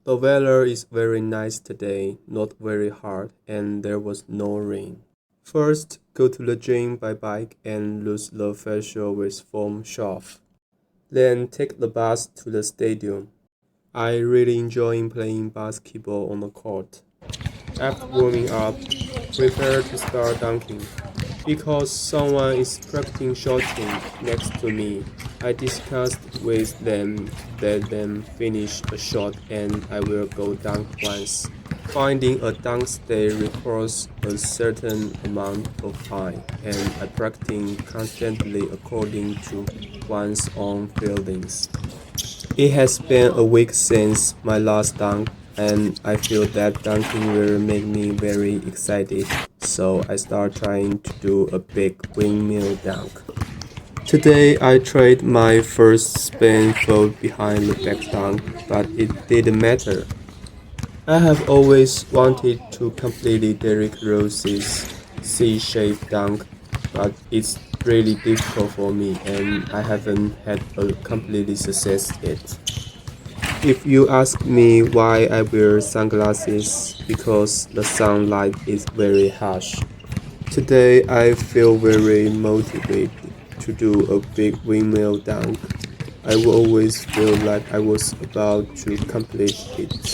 The weather is very nice today, not very hot, and there was no rain. First, go to the gym by bike and lose the facial with foam shove. Then take the bus to the stadium. I really enjoy playing basketball on the court. After warming up, prepare to start dunking. Because someone is practicing shooting next to me, I discussed with them that them finish a shot and I will go dunk once. Finding a dunk stay requires a certain amount of time, and I practice constantly according to one's own feelings. It has been a week since my last dunk, and I feel that dunking will make me very excited, so I start trying to do a big windmill dunk. Today I tried my first spin fold behind the back dunk, but it didn't matter. I have always wanted to completely Derrick Rose's C-shaped dunk, but it's really difficult for me and I haven't had a completely success yet. If you ask me why I wear sunglasses, because the sunlight is very harsh. Today I feel very motivated to do a big windmill dunk. I will always feel like I was about to complete it.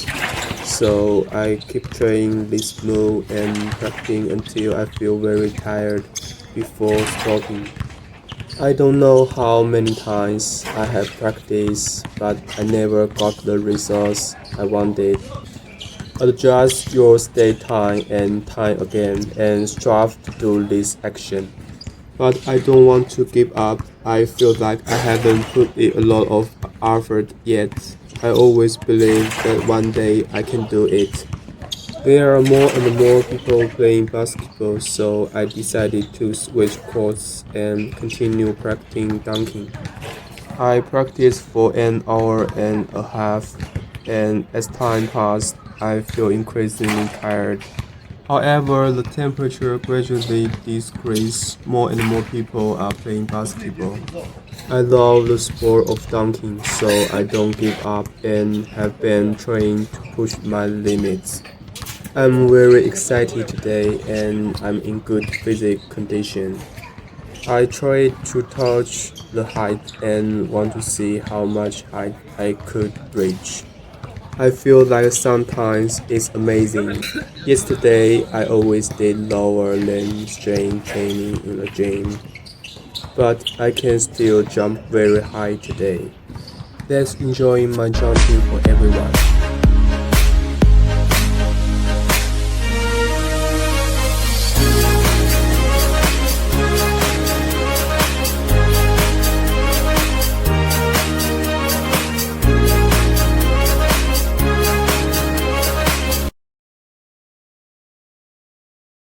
So I keep trying this move and practicing until I feel very tired before stopping. I don't know how many times I have practiced, but I never got the results I wanted. Adjust your stay time and time again and strive to do this action. But I don't want to give up. I feel like I haven't put in a lot of effort yet. I always believe that one day I can do it. There are more and more people playing basketball, so I decided to switch courts and continue practicing dunking. I practiced for an hour and a half, and as time passed, I feel increasingly tired. However, the temperature gradually decreased. More and more people are playing basketball. I love the sport of dunking, so I don't give up and have been trying to push my limits. I'm very excited today and I'm in good physical condition. I tried to touch the height and want to see how much height I could reach. I feel like sometimes it's amazing. Yesterday I always did lower than strength training in the gym, but I can still jump very high today. Let's enjoy my jumping for everyone.